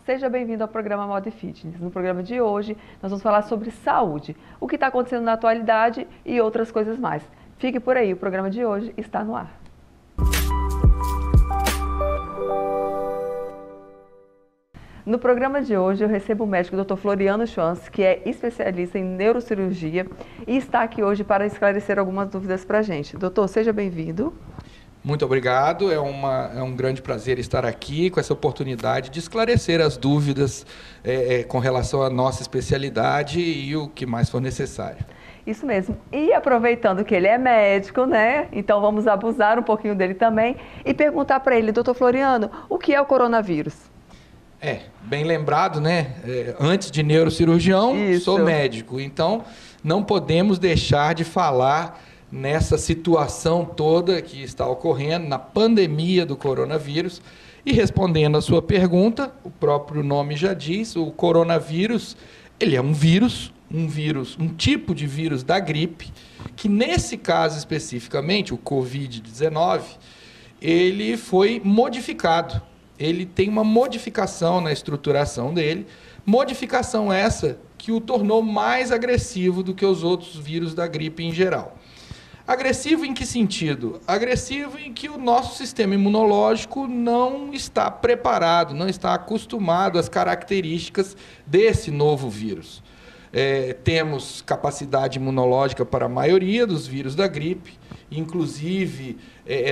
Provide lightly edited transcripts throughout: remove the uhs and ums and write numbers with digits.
seja bem-vindo ao programa Moda e Fitness. No programa de hoje, nós vamos falar sobre saúde, o que está acontecendo na atualidade e outras coisas mais. Fique por aí, o programa de hoje está no ar. No programa de hoje, eu recebo o médico Dr. Floriano Schwanz, que é especialista em neurocirurgia e está aqui hoje para esclarecer algumas dúvidas para a gente. Doutor, seja bem-vindo. Muito obrigado, é um grande prazer estar aqui com essa oportunidade de esclarecer as dúvidas com relação à nossa especialidade e o que mais for necessário. Isso mesmo. E aproveitando que ele é médico, né? Então vamos abusar um pouquinho dele também e perguntar para ele, doutor Floriano, o que é o coronavírus? Bem lembrado, né? Antes de neurocirurgião, Isso. Sou médico, então não podemos deixar de falar nessa situação toda que está ocorrendo, na pandemia do coronavírus. E respondendo à sua pergunta, o próprio nome já diz, o coronavírus, ele é um vírus, um tipo de vírus da gripe, que nesse caso especificamente, o Covid-19, ele foi modificado. Ele tem uma modificação na estruturação dele, modificação essa que o tornou mais agressivo do que os outros vírus da gripe em geral. Agressivo em que sentido? Agressivo em que o nosso sistema imunológico não está preparado, não está acostumado às características desse novo vírus. Temos capacidade imunológica para a maioria dos vírus da gripe, inclusive,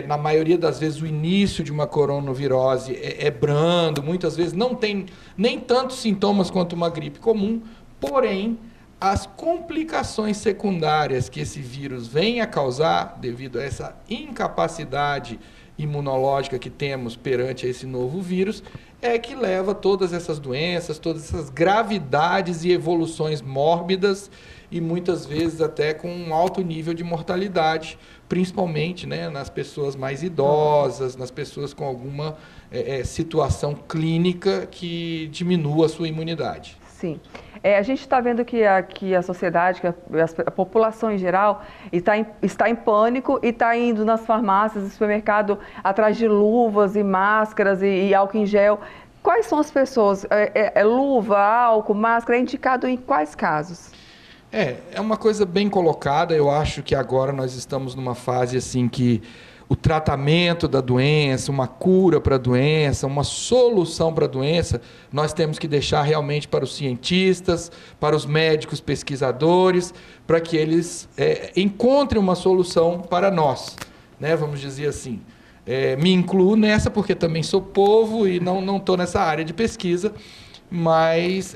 na maioria das vezes, o início de uma coronavirose é brando, muitas vezes não tem nem tantos sintomas quanto uma gripe comum, porém, as complicações secundárias que esse vírus vem a causar, devido a essa incapacidade imunológica que temos perante esse novo vírus, é que leva a todas essas doenças, todas essas gravidades e evoluções mórbidas e muitas vezes até com um alto nível de mortalidade, principalmente, né, nas pessoas mais idosas, nas pessoas com alguma situação clínica que diminua a sua imunidade. Sim. A gente está vendo que a sociedade, que a população em geral está em pânico e está indo nas farmácias e supermercado atrás de luvas e máscaras e álcool em gel. Quais são as pessoas? Luva, álcool, máscara, é indicado em quais casos? É uma coisa bem colocada. Eu acho que agora nós estamos numa fase assim que o tratamento da doença, uma cura para a doença, uma solução para a doença, nós temos que deixar realmente para os cientistas, para os médicos pesquisadores, para que eles encontrem uma solução para nós, né? Vamos dizer assim. Me incluo nessa porque também sou povo e não estou nessa área de pesquisa, mas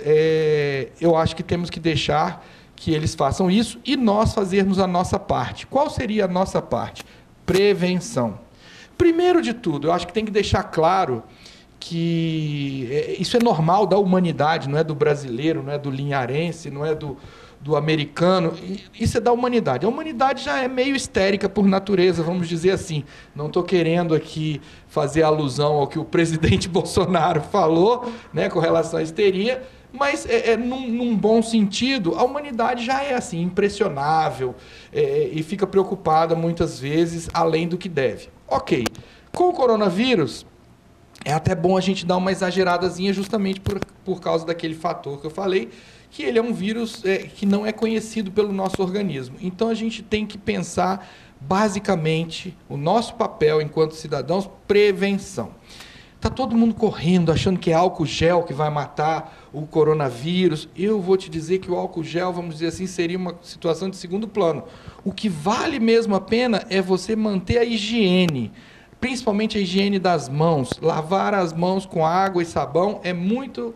eu acho que temos que deixar que eles façam isso e nós fazermos a nossa parte. Qual seria a nossa parte? Prevenção. Primeiro de tudo, eu acho que tem que deixar claro que isso é normal da humanidade, não é do brasileiro, não é do linharense, não é do americano, isso é da humanidade. A humanidade já é meio histérica por natureza, vamos dizer assim. Não estou querendo aqui fazer alusão ao que o presidente Bolsonaro falou, né, com relação à histeria, mas num bom sentido, a humanidade já é assim, impressionável e fica preocupada muitas vezes além do que deve. Ok, com o coronavírus, é até bom a gente dar uma exageradazinha justamente por causa daquele fator que eu falei, que ele é um vírus que não é conhecido pelo nosso organismo. Então a gente tem que pensar basicamente o nosso papel enquanto cidadãos, prevenção. Está todo mundo correndo, achando que é álcool gel que vai matar o coronavírus. Eu vou te dizer que o álcool gel, vamos dizer assim, seria uma situação de segundo plano. O que vale mesmo a pena é você manter a higiene, principalmente a higiene das mãos. Lavar as mãos com água e sabão é muito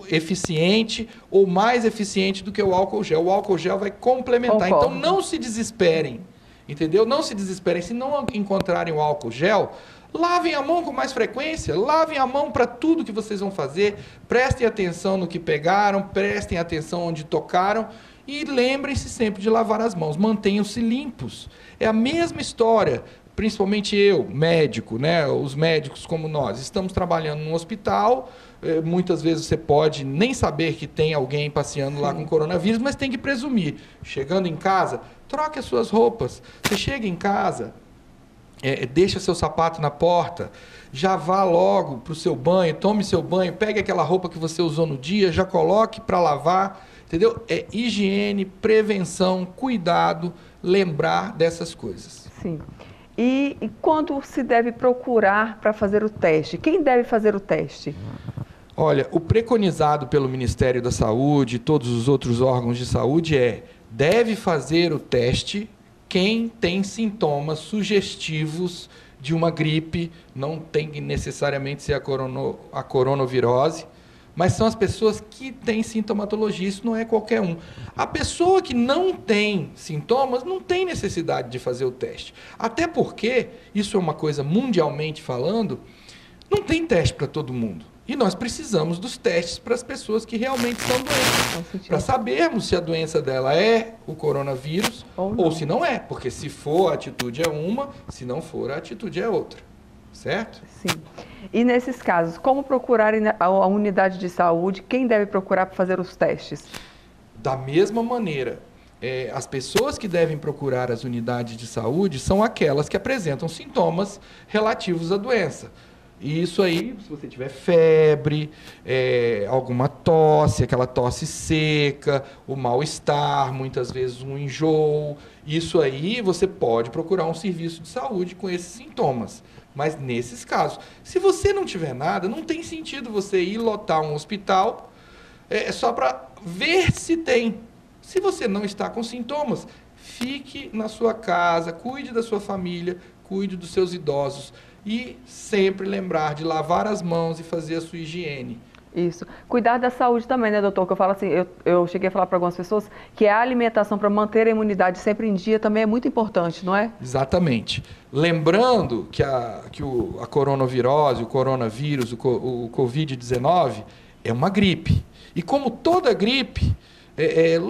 eficiente ou mais eficiente do que o álcool gel. O álcool gel vai complementar. Concordo. Então não se desesperem, entendeu? Não se desesperem. Se não encontrarem o álcool gel, lavem a mão com mais frequência, lavem a mão para tudo que vocês vão fazer, prestem atenção no que pegaram, prestem atenção onde tocaram e lembrem-se sempre de lavar as mãos, mantenham-se limpos. É a mesma história, principalmente eu, médico, né? Os médicos como nós, estamos trabalhando num hospital, muitas vezes você pode nem saber que tem alguém passeando lá com coronavírus, mas tem que presumir. Chegando em casa, troque as suas roupas. Você chega em casa, deixa seu sapato na porta, já vá logo para o seu banho, tome seu banho, pegue aquela roupa que você usou no dia, já coloque para lavar, entendeu? É higiene, prevenção, cuidado, lembrar dessas coisas. Sim. E quando se deve procurar para fazer o teste? Quem deve fazer o teste? Olha, o preconizado pelo Ministério da Saúde e todos os outros órgãos de saúde deve fazer o teste quem tem sintomas sugestivos de uma gripe, não tem que necessariamente ser a coronavirose, mas são as pessoas que têm sintomatologia, isso não é qualquer um. A pessoa que não tem sintomas não tem necessidade de fazer o teste. Até porque, isso é uma coisa mundialmente falando, não tem teste para todo mundo. E nós precisamos dos testes para as pessoas que realmente são doentes, para sabermos se a doença dela é o coronavírus ou se não é. Porque se for, a atitude é uma, se não for, a atitude é outra. Certo? Sim. E nesses casos, como procurar a unidade de saúde? Quem deve procurar para fazer os testes? Da mesma maneira, as pessoas que devem procurar as unidades de saúde são aquelas que apresentam sintomas relativos à doença. E isso aí, se você tiver febre, alguma tosse, aquela tosse seca, o mal-estar, muitas vezes um enjoo, isso aí você pode procurar um serviço de saúde com esses sintomas. Mas nesses casos, se você não tiver nada, não tem sentido você ir lotar um hospital só para ver se tem. Se você não está com sintomas, fique na sua casa, cuide da sua família, cuide dos seus idosos. E sempre lembrar de lavar as mãos e fazer a sua higiene. Isso. Cuidar da saúde também, né, doutor? Que eu falo assim, eu cheguei a falar para algumas pessoas que a alimentação para manter a imunidade sempre em dia também é muito importante, não é? Exatamente. Lembrando que a coronavirose, o coronavírus, o Covid-19 é uma gripe. E como toda gripe,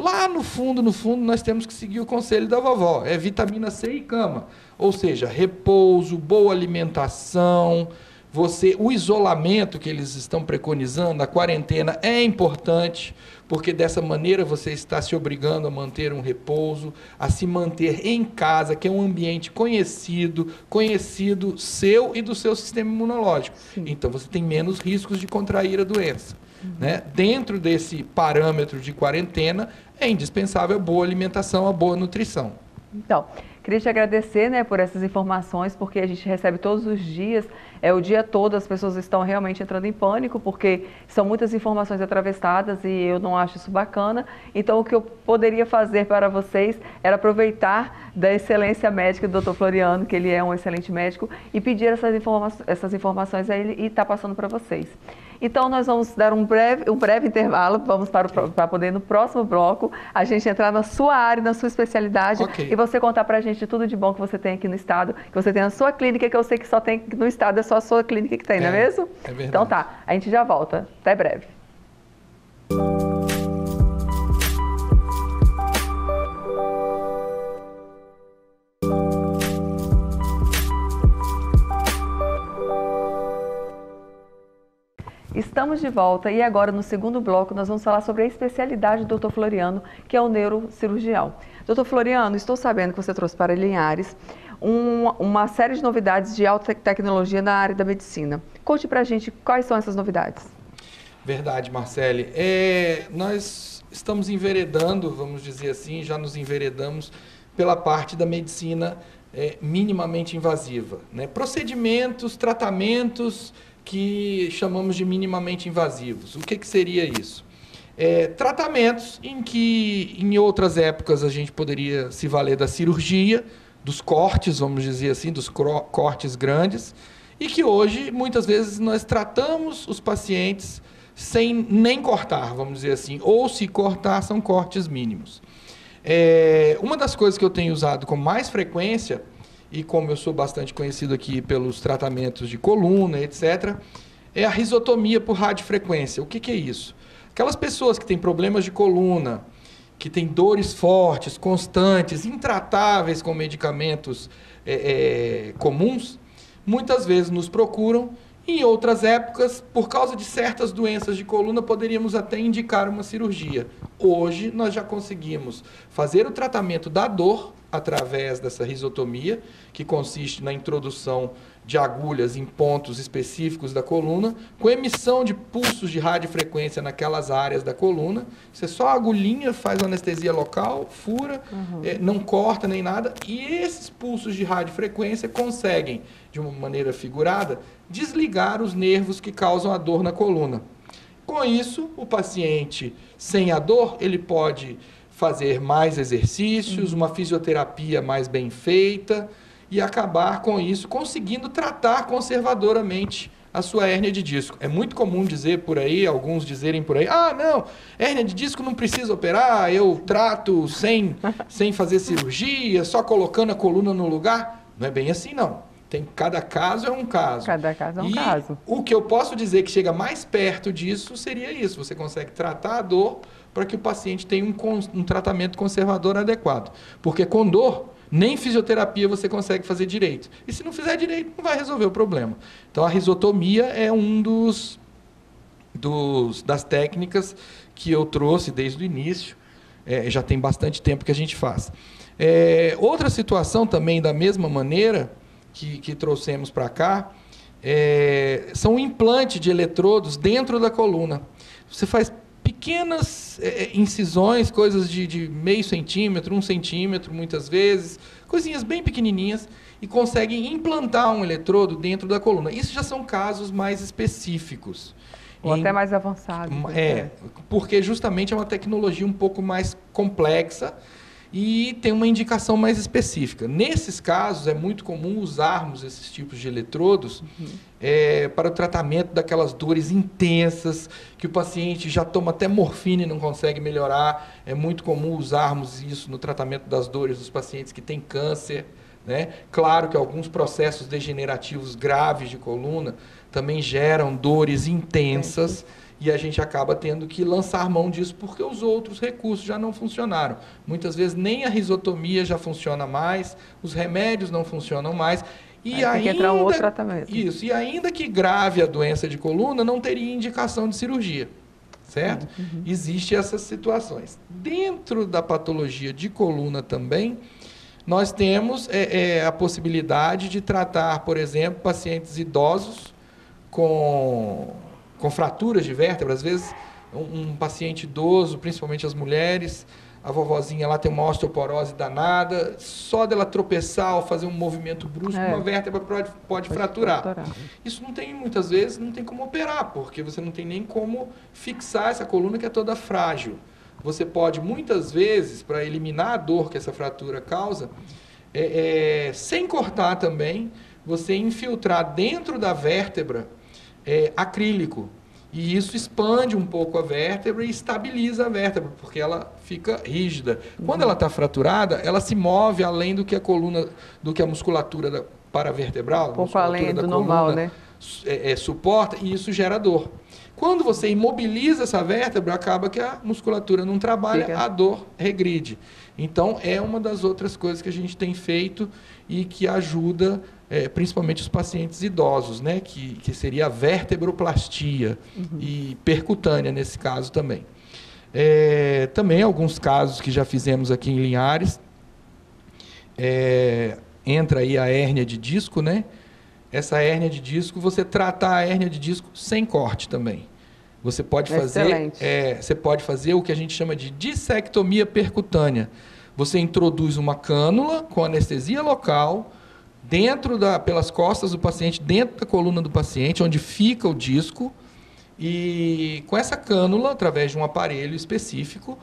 lá no fundo, nós temos que seguir o conselho da vovó. É vitamina C e cama. Ou seja, repouso, boa alimentação, o isolamento que eles estão preconizando, a quarentena é importante, porque dessa maneira você está se obrigando a manter um repouso, a se manter em casa, que é um ambiente conhecido seu e do seu sistema imunológico. Sim. Então você tem menos riscos de contrair a doença. Né? Dentro desse parâmetro de quarentena, é indispensável a boa alimentação, a boa nutrição. Então, queria te agradecer, né, por essas informações, porque a gente recebe todos os dias, o dia todo as pessoas estão realmente entrando em pânico, porque são muitas informações atravessadas e eu não acho isso bacana. Então, o que eu poderia fazer para vocês era aproveitar da excelência médica do Dr. Floriano, que ele é um excelente médico, e pedir essas informações a ele e estar passando para vocês. Então, nós vamos dar um breve intervalo, vamos para poder, no próximo bloco, a gente entrar na sua área, na sua especialidade, e você contar para a gente tudo de bom que você tem aqui no estado, que você tem na sua clínica, que eu sei que só tem no estado, é só a sua clínica que tem, não é mesmo? É verdade. Então tá, a gente já volta. Até breve. Estamos de volta e agora no segundo bloco nós vamos falar sobre a especialidade do Dr. Floriano, que é o neurocirurgião. Dr. Floriano, estou sabendo que você trouxe para Linhares uma série de novidades de alta tecnologia na área da medicina. Conte para a gente quais são essas novidades. Verdade, Marcele. Nós estamos enveredando, vamos dizer assim, já nos enveredamos pela parte da medicina minimamente invasiva, né? Procedimentos, tratamentos que chamamos de minimamente invasivos. O que seria isso? Tratamentos em que em outras épocas a gente poderia se valer da cirurgia, dos cortes, vamos dizer assim, dos cortes grandes, e que hoje muitas vezes nós tratamos os pacientes sem nem cortar, vamos dizer assim, ou se cortar são cortes mínimos. Uma das coisas que eu tenho usado com mais frequência, e como eu sou bastante conhecido aqui pelos tratamentos de coluna, etc., é a risotomia por radiofrequência. O que é isso? Aquelas pessoas que têm problemas de coluna, que têm dores fortes, constantes, intratáveis com medicamentos comuns, muitas vezes nos procuram. Em outras épocas, por causa de certas doenças de coluna, poderíamos até indicar uma cirurgia. Hoje, nós já conseguimos fazer o tratamento da dor através dessa risotomia, que consiste na introdução de agulhas em pontos específicos da coluna, com emissão de pulsos de radiofrequência naquelas áreas da coluna. Você só a agulhinha faz uma anestesia local, fura, não corta nem nada, e esses pulsos de radiofrequência conseguem, de uma maneira figurada, desligar os nervos que causam a dor na coluna. Com isso, o paciente sem a dor, ele pode fazer mais exercícios, uma fisioterapia mais bem feita e acabar com isso conseguindo tratar conservadoramente a sua hérnia de disco. É muito comum dizer por aí, alguns dizerem por aí, não, hérnia de disco não precisa operar, eu trato sem fazer cirurgia, só colocando a coluna no lugar. Não é bem assim, não. Cada caso é um caso. Cada caso é um caso. O que eu posso dizer que chega mais perto disso seria isso. Você consegue tratar a dor para que o paciente tenha um tratamento conservador adequado. Porque com dor, nem fisioterapia você consegue fazer direito. E se não fizer direito, não vai resolver o problema. Então, a risotomia é um das técnicas que eu trouxe desde o início. Já tem bastante tempo que a gente faz. Outra situação também, da mesma maneira, que trouxemos para cá, são um implante de eletrodos dentro da coluna. Você faz pequenas incisões, coisas de meio centímetro, 1 centímetro, muitas vezes, coisinhas bem pequenininhas, e consegue implantar um eletrodo dentro da coluna. Isso já são casos mais específicos. Ou até mais avançados. Porque justamente é uma tecnologia um pouco mais complexa, e tem uma indicação mais específica. Nesses casos, é muito comum usarmos esses tipos de eletrodos para o tratamento daquelas dores intensas, que o paciente já toma até morfina e não consegue melhorar. É muito comum usarmos isso no tratamento das dores dos pacientes que têm câncer, né? Claro que alguns processos degenerativos graves de coluna também geram dores intensas, e a gente acaba tendo que lançar mão disso porque os outros recursos já não funcionaram. Muitas vezes nem a risotomia já funciona mais, os remédios não funcionam mais. E tem que entrar um outro tratamento. Isso, e ainda que grave a doença de coluna, não teria indicação de cirurgia, certo? Existem essas situações. Dentro da patologia de coluna também, nós temos a possibilidade de tratar, por exemplo, pacientes idosos com fraturas de vértebra. Às vezes, um paciente idoso, principalmente as mulheres, a vovozinha lá tem uma osteoporose danada, só dela tropeçar ou fazer um movimento brusco, uma vértebra pode fraturar. Isso não tem, muitas vezes, não tem como operar, porque você não tem nem como fixar essa coluna que é toda frágil. Você pode, muitas vezes, para eliminar a dor que essa fratura causa, sem cortar também, você infiltrar dentro da vértebra acrílico. E isso expande um pouco a vértebra e estabiliza a vértebra, porque ela fica rígida. Quando ela está fraturada, ela se move além do que a coluna, do que a musculatura paravertebral, um pouco além do normal, né? Suporta, e isso gera dor. Quando você imobiliza essa vértebra, acaba que a musculatura não trabalha, a dor regride. Então, é uma das outras coisas que a gente tem feito e que ajuda principalmente os pacientes idosos, né? Que seria a vertebroplastia e percutânea nesse caso também. Também alguns casos que já fizemos aqui em Linhares, entra aí a hérnia de disco, né? Essa hérnia de disco, você tratar a hérnia de disco sem corte também. Você pode fazer o que a gente chama de dissectomia percutânea. Você introduz uma cânula com anestesia local pelas costas do paciente, dentro da coluna do paciente, onde fica o disco, e com essa cânula, através de um aparelho específico,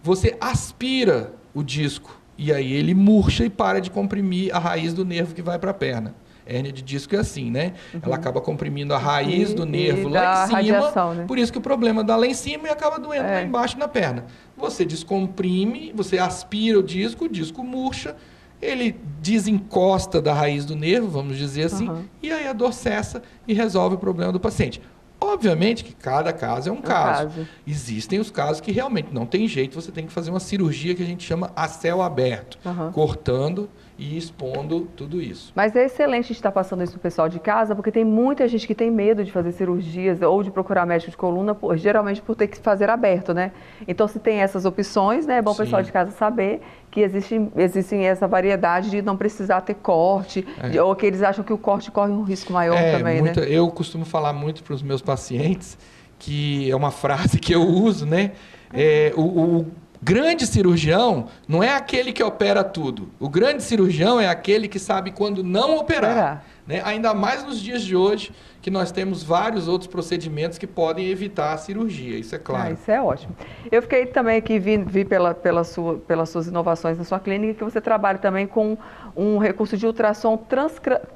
você aspira o disco, e aí ele murcha e para de comprimir a raiz do nervo que vai para a perna. Hérnia de disco é assim, né? Ela acaba comprimindo a raiz do nervo lá em cima, né? Por isso que o problema dá lá em cima e acaba doendo lá embaixo na perna. Você descomprime, você aspira o disco murcha, ele desencosta da raiz do nervo, vamos dizer assim, e aí a dor cessa e resolve o problema do paciente. Obviamente que cada caso é um caso. Existem os casos que realmente não tem jeito, você tem que fazer uma cirurgia que a gente chama a céu aberto, cortando e expondo tudo isso. Mas é excelente a gente estar passando isso para o pessoal de casa, porque tem muita gente que tem medo de fazer cirurgias ou de procurar médico de coluna, geralmente por ter que fazer aberto, né? Então, se tem essas opções, né, é bom o pessoal de casa saber que existem essa variedade de não precisar ter corte, ou que eles acham que o corte corre um risco maior também, né? Eu costumo falar muito para os meus pacientes, que é uma frase que eu uso, né? O grande cirurgião não é aquele que opera tudo. O grande cirurgião é aquele que sabe quando não operar. Né? Ainda mais nos dias de hoje, que nós temos vários outros procedimentos que podem evitar a cirurgia, isso é claro. Isso é ótimo. Eu fiquei também aqui, vi pelas suas inovações na sua clínica, que você trabalha também com um recurso de ultrassom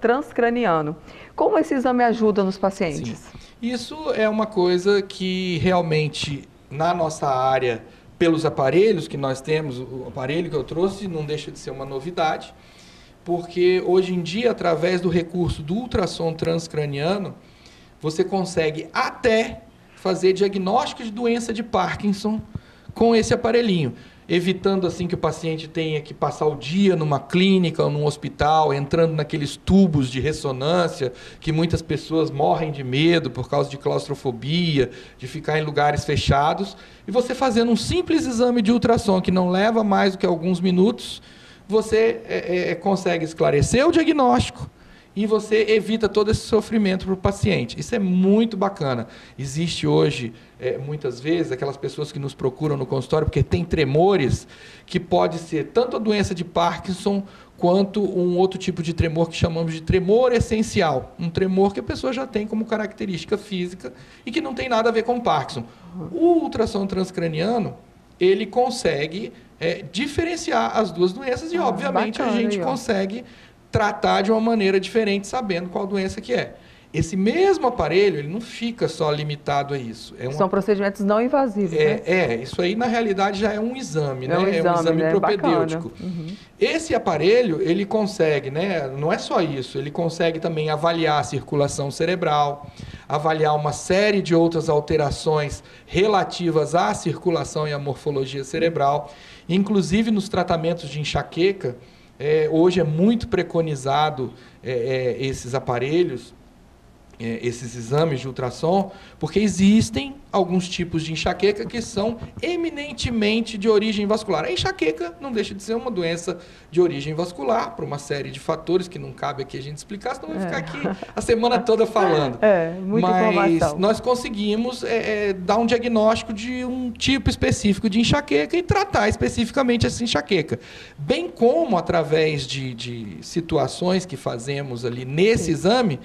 transcraniano. Como esse exame ajuda nos pacientes? Sim. Isso é uma coisa que realmente, na nossa área, pelos aparelhos que nós temos, o aparelho que eu trouxe não deixa de ser uma novidade, porque hoje em dia, através do recurso do ultrassom transcraniano, você consegue até fazer diagnóstico de doença de Parkinson com esse aparelhinho, evitando assim que o paciente tenha que passar o dia numa clínica ou num hospital, entrando naqueles tubos de ressonância que muitas pessoas morrem de medo por causa de claustrofobia, de ficar em lugares fechados, e você fazendo um simples exame de ultrassom que não leva mais do que alguns minutos, você consegue esclarecer o diagnóstico e você evita todo esse sofrimento para o paciente. Isso é muito bacana. Existe hoje, muitas vezes, aquelas pessoas que nos procuram no consultório porque tem tremores, que pode ser tanto a doença de Parkinson quanto um outro tipo de tremor que chamamos de tremor essencial. Um tremor que a pessoa já tem como característica física e que não tem nada a ver com Parkinson. O ultrassom transcraniano, ele consegue diferenciar as duas doenças e, obviamente, bacana, a gente consegue tratar de uma maneira diferente, sabendo qual doença que é. Esse mesmo aparelho, ele não fica só limitado a isso. São procedimentos não invasivos, né? Isso aí, na realidade, já é um exame, né? É um exame propedêutico. Esse aparelho, ele consegue, né? Não é só isso, ele consegue também avaliar a circulação cerebral, avaliar uma série de outras alterações relativas à circulação e à morfologia cerebral. Inclusive, nos tratamentos de enxaqueca, hoje é muito preconizado esses aparelhos, esses exames de ultrassom, porque existem alguns tipos de enxaqueca que são eminentemente de origem vascular. A enxaqueca não deixa de ser uma doença de origem vascular, por uma série de fatores que não cabe aqui a gente explicar, senão vamos ficar aqui a semana toda falando. Muita informação. Nós conseguimos dar um diagnóstico de um tipo específico de enxaqueca e tratar especificamente essa enxaqueca. Bem como, através de situações que fazemos ali nesse exame,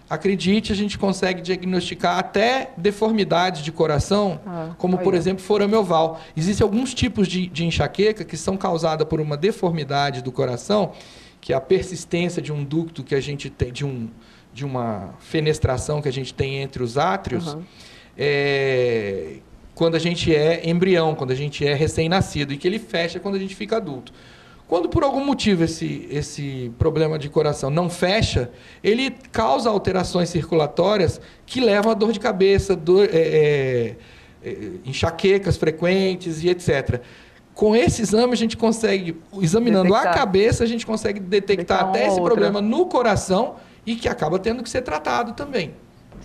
acredite, a gente consegue diagnosticar até deformidades de coração, como, por exemplo, forame oval. Existem alguns tipos de enxaqueca que são causadas por uma deformidade do coração, que é a persistência de um ducto que a gente tem, de uma fenestração que a gente tem entre os átrios, quando a gente é embrião, quando a gente é recém-nascido, e que ele fecha quando a gente fica adulto. Quando, por algum motivo, esse problema de coração não fecha, ele causa alterações circulatórias que levam a dor de cabeça, enxaquecas frequentes e etc. Com esse exame, a gente consegue, examinando a cabeça, a gente consegue detectar até esse problema no coração e que acaba tendo que ser tratado também,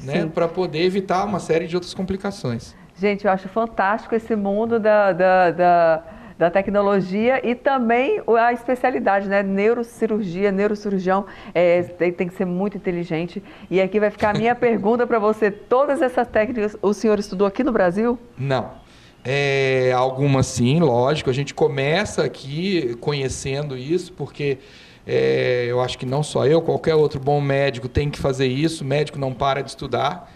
né, para poder evitar uma série de outras complicações. Gente, eu acho fantástico esse mundo da tecnologia e também a especialidade, né? Neurocirurgia, neurocirurgião, tem que ser muito inteligente. E aqui vai ficar a minha pergunta para você. Todas essas técnicas o senhor estudou aqui no Brasil? Não. Algumas sim, lógico. A gente começa aqui conhecendo isso, porque eu acho que não só eu, qualquer outro bom médico tem que fazer isso. O médico não para de estudar.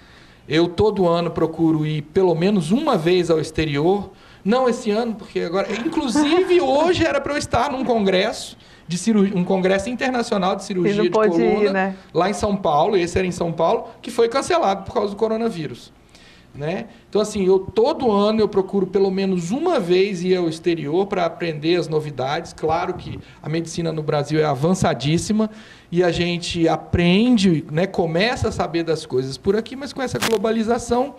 Eu todo ano procuro ir pelo menos uma vez ao exterior. Não esse ano, porque agora... Inclusive, hoje era para eu estar num congresso, um congresso internacional de cirurgia de coluna, né? Lá em São Paulo, esse era em São Paulo, que foi cancelado por causa do coronavírus. Né? Então, assim, todo ano eu procuro pelo menos uma vez ir ao exterior para aprender as novidades. Claro que a medicina no Brasil é avançadíssima e a gente aprende, né, começa a saber das coisas por aqui, mas com essa globalização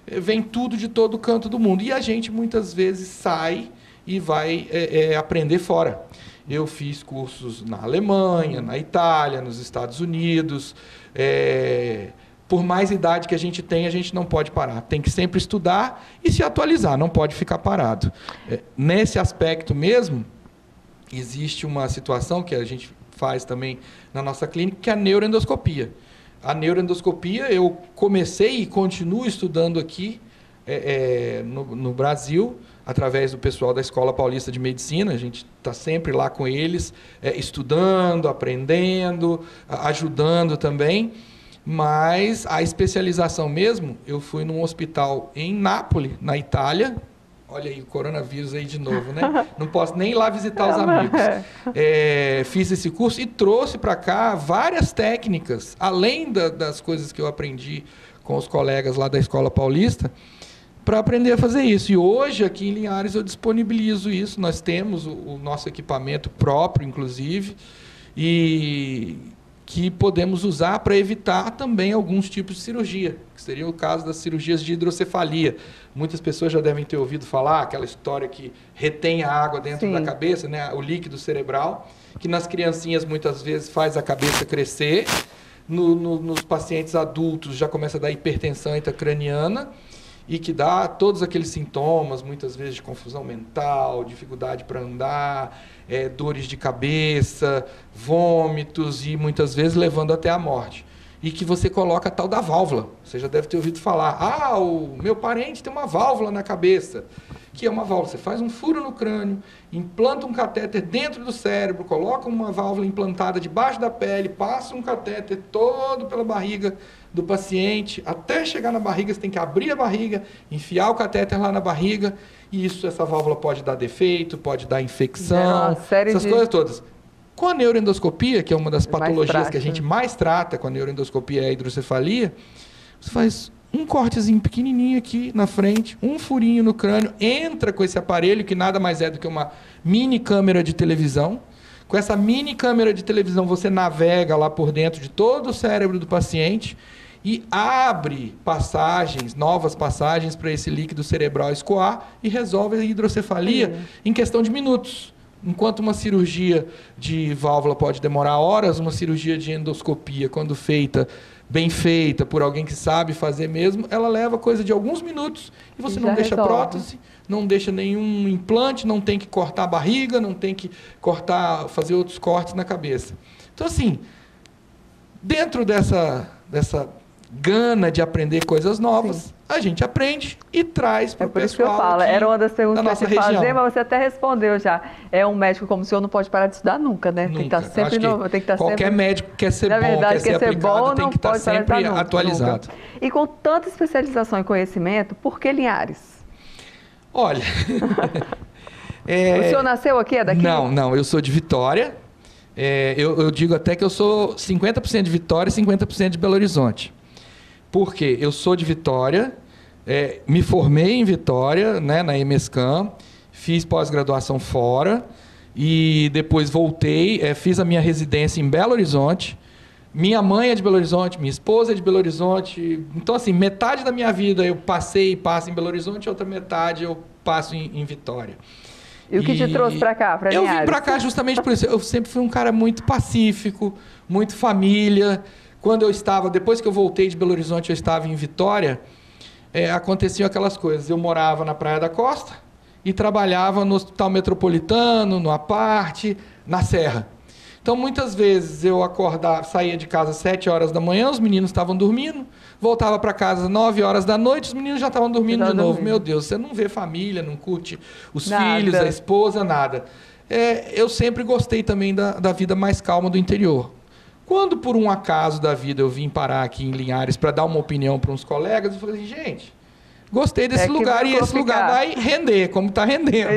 vem tudo de todo canto do mundo. E a gente muitas vezes sai e vai aprender fora. Eu fiz cursos na Alemanha, na Itália, nos Estados Unidos. Por mais idade que a gente tem, a gente não pode parar. Tem que sempre estudar e se atualizar, não pode ficar parado. Nesse aspecto mesmo, existe uma situação que a gente faz também na nossa clínica, que é a neuroendoscopia. A neuroendoscopia eu comecei e continuo estudando aqui no Brasil, através do pessoal da Escola Paulista de Medicina. A gente está sempre lá com eles, estudando, aprendendo, ajudando também. Mas a especialização mesmo, eu fui num hospital em Nápoles, na Itália. Olha aí, o coronavírus aí de novo, né? Não posso nem ir lá visitar os amigos. Fiz esse curso e trouxe para cá várias técnicas, além das coisas que eu aprendi com os colegas lá da Escola Paulista, para aprender a fazer isso. E hoje, aqui em Linhares, eu disponibilizo isso. Nós temos o nosso equipamento próprio, inclusive, e que podemos usar para evitar também alguns tipos de cirurgia, que seria o caso das cirurgias de hidrocefalia. Muitas pessoas já devem ter ouvido falar, aquela história que retém a água dentro da cabeça, né? O líquido cerebral, que nas criancinhas muitas vezes faz a cabeça crescer, nos pacientes adultos já começa a dar hipertensão intracraniana, e que dá todos aqueles sintomas, muitas vezes de confusão mental, dificuldade para andar, dores de cabeça, vômitos e muitas vezes levando até a morte. E que você coloca a tal da válvula. Você já deve ter ouvido falar, o meu parente tem uma válvula na cabeça. Que é uma válvula, você faz um furo no crânio, implanta um catéter dentro do cérebro, coloca uma válvula implantada debaixo da pele, passa um catéter todo pela barriga do paciente, até chegar na barriga, você tem que abrir a barriga, enfiar o catéter lá na barriga, e essa válvula pode dar defeito, pode dar infecção, essas coisas todas. Com a neuroendoscopia, que é uma das patologias que a gente mais trata com a neuroendoscopia, é a hidrocefalia, você faz um cortezinho pequenininho aqui na frente, um furinho no crânio, entra com esse aparelho, que nada mais é do que uma mini câmera de televisão. Com essa mini câmera de televisão, você navega lá por dentro de todo o cérebro do paciente e abre passagens, novas passagens para esse líquido cerebral escoar e resolve a hidrocefalia em questão de minutos. Enquanto uma cirurgia de válvula pode demorar horas, uma cirurgia de endoscopia, quando bem feita, por alguém que sabe fazer mesmo, ela leva coisa de alguns minutos e você não deixa prótese, não deixa nenhum implante, não tem que cortar a barriga, não tem que fazer outros cortes na cabeça. Então, assim, dentro dessa gana de aprender coisas novas, a gente aprende e traz para o pessoal. É por isso que eu falo, era uma das perguntas que eu ia te fazer, mas você até respondeu já. É um médico como o senhor não pode parar de estudar nunca, né? Nunca. Tem que estar sempre novo. Qualquer médico quer ser bom, quer ser aplicado, tem que estar sempre atualizado. E com tanta especialização e conhecimento, por que Linhares? Olha... O senhor nasceu aqui, é daqui? Não, eu sou de Vitória. Eu digo até que eu sou 50% de Vitória e 50% de Belo Horizonte. Por quê? Eu sou de Vitória, me formei em Vitória, né, na EMESCAM, fiz pós-graduação fora e depois voltei, fiz a minha residência em Belo Horizonte. Minha mãe é de Belo Horizonte, minha esposa é de Belo Horizonte. Então, assim, metade da minha vida eu passo em Belo Horizonte, outra metade eu passo em Vitória. E o que te trouxe para cá, para Linhares? Eu vim para cá justamente por isso. Eu sempre fui um cara muito pacífico, muito família. Depois que eu voltei de Belo Horizonte, eu estava em Vitória, aconteciam aquelas coisas. Eu morava na Praia da Costa e trabalhava no Hospital Metropolitano, no Aparte, na Serra. Então, muitas vezes eu saía de casa às 7 horas da manhã, os meninos estavam dormindo, voltava para casa às 9 horas da noite, os meninos já estavam dormindo de novo. Meu Deus, você não vê família, não curte os filhos, a esposa, nada. Eu sempre gostei também da vida mais calma do interior. Quando, por um acaso da vida, eu vim parar aqui em Linhares para dar uma opinião para uns colegas, eu falei assim, gente, gostei desse lugar e esse lugar vai render, como está rendendo.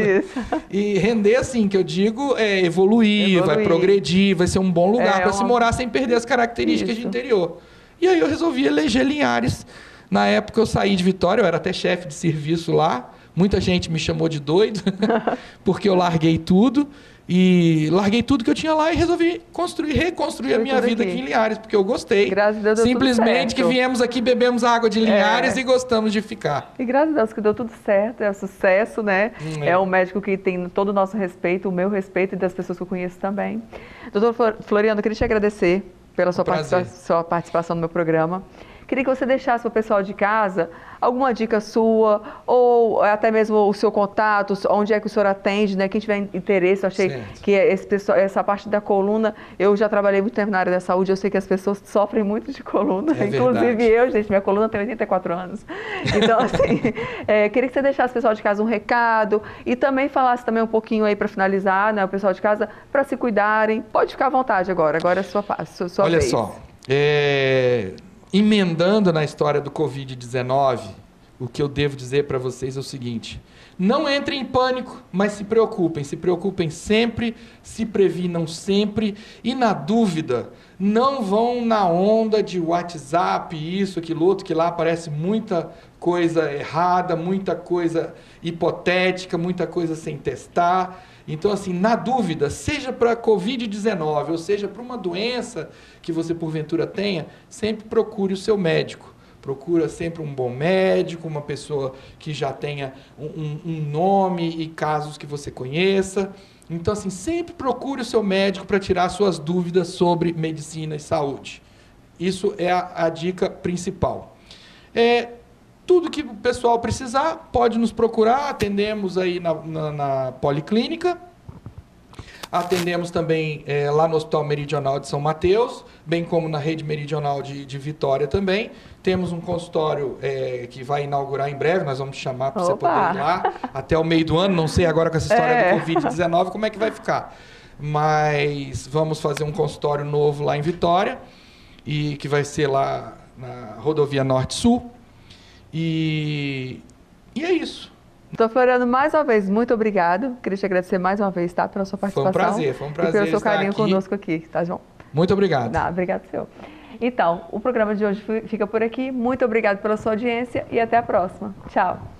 E render, assim, que eu digo, evoluir, vai progredir, vai ser um bom lugar para se morar sem perder as características de interior. E aí eu resolvi eleger Linhares. Na época eu saí de Vitória, eu era até chefe de serviço lá, muita gente me chamou de doido, porque eu larguei tudo. E larguei tudo que eu tinha lá e resolvi reconstruir a minha vida aqui em Linhares, porque eu gostei. Graças a Deus deu simplesmente tudo certo. Que viemos aqui, bebemos a água de Linhares e gostamos de ficar. E graças a Deus que deu tudo certo, é um sucesso, né? É um médico que tem todo o nosso respeito, o meu respeito e das pessoas que eu conheço também. Doutor Floriano, eu queria te agradecer pela sua participação no meu programa. Queria que você deixasse para o pessoal de casa alguma dica sua, ou até mesmo o seu contato, onde é que o senhor atende, né? Quem tiver interesse, eu achei que essa parte da coluna, eu já trabalhei muito tempo na área da saúde, eu sei que as pessoas sofrem muito de coluna, inclusive eu, gente, minha coluna tem 84 anos. Então, assim, queria que você deixasse o pessoal de casa um recado e também falasse também um pouquinho aí para finalizar, né? O pessoal de casa, para se cuidarem. Pode ficar à vontade agora é a sua vez. Olha só, emendando na história do Covid-19, o que eu devo dizer para vocês é o seguinte: não entrem em pânico, mas se preocupem sempre, se previnam sempre e, na dúvida, não vão na onda de WhatsApp, isso, aquilo, outro, que lá aparece muita coisa errada, muita coisa hipotética, muita coisa sem testar. Então, assim, na dúvida, seja para Covid-19 ou seja para uma doença que você porventura tenha, sempre procure o seu médico. Procura sempre um bom médico, uma pessoa que já tenha um nome e casos que você conheça. Então, assim, sempre procure o seu médico para tirar suas dúvidas sobre medicina e saúde. Isso é a dica principal. Tudo que o pessoal precisar, pode nos procurar, atendemos aí na Policlínica, atendemos também lá no Hospital Meridional de São Mateus, bem como na Rede Meridional de Vitória também. Temos um consultório que vai inaugurar em breve, nós vamos te chamar para você poder ir lá até o meio do ano, não sei agora com essa história do Covid-19 como é que vai ficar. Mas vamos fazer um consultório novo lá em Vitória, e que vai ser lá na Rodovia Norte-Sul. E é isso. Doutor Floriano, mais uma vez, muito obrigado. Queria te agradecer mais uma vez, tá? Pela sua participação. Foi um prazer e pelo seu carinho aqui conosco aqui, tá, João? Muito obrigado. Obrigado, senhor. Então, o programa de hoje fica por aqui. Muito obrigado pela sua audiência e até a próxima. Tchau.